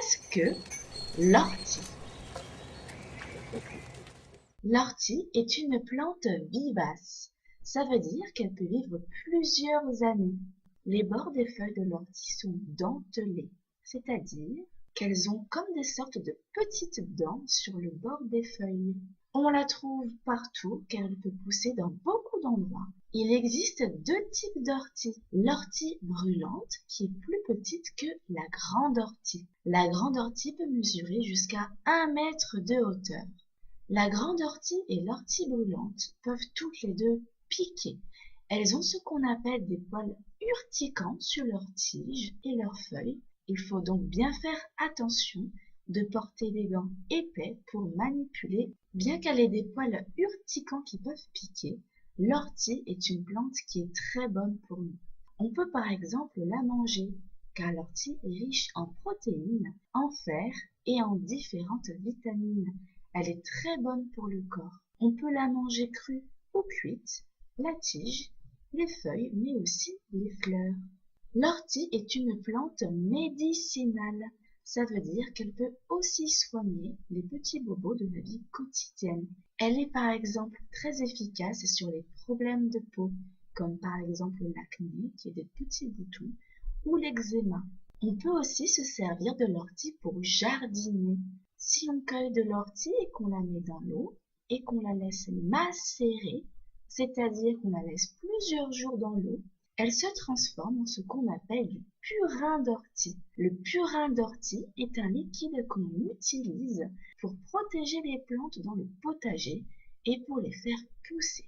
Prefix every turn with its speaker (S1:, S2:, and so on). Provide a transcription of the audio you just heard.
S1: Qu'est-ce que l'ortie? L'ortie est une plante vivace. Ça veut dire qu'elle peut vivre plusieurs années. Les bords des feuilles de l'ortie sont dentelés, c'est-à-dire qu'elles ont comme des sortes de petites dents sur le bord des feuilles. On la trouve partout car elle peut pousser dans beaucoup d'endroits. Il existe deux types d'orties. L'ortie brûlante qui est plus petite que la grande ortie. La grande ortie peut mesurer jusqu'à 1 mètre de hauteur. La grande ortie et l'ortie brûlante peuvent toutes les deux piquer. Elles ont ce qu'on appelle des poils urticants sur leurs tiges et leurs feuilles. Il faut donc bien faire attention de porter des gants épais pour manipuler. Bien qu'elle ait des poils urticants qui peuvent piquer, l'ortie est une plante qui est très bonne pour nous. On peut par exemple la manger, car l'ortie est riche en protéines, en fer et en différentes vitamines. Elle est très bonne pour le corps. On peut la manger crue ou cuite, la tige, les feuilles, mais aussi les fleurs. L'ortie est une plante médicinale. Ça veut dire qu'elle peut aussi soigner les petits bobos de la vie quotidienne. Elle est par exemple très efficace sur les problèmes de peau, comme par exemple l'acné, qui est des petits boutons, ou l'eczéma. On peut aussi se servir de l'ortie pour jardiner. Si on cueille de l'ortie et qu'on la met dans l'eau et qu'on la laisse macérer, c'est-à-dire qu'on la laisse plusieurs jours dans l'eau, elle se transforme en ce qu'on appelle du purin d'ortie. Le purin d'ortie est un liquide qu'on utilise pour protéger les plantes dans le potager et pour les faire pousser.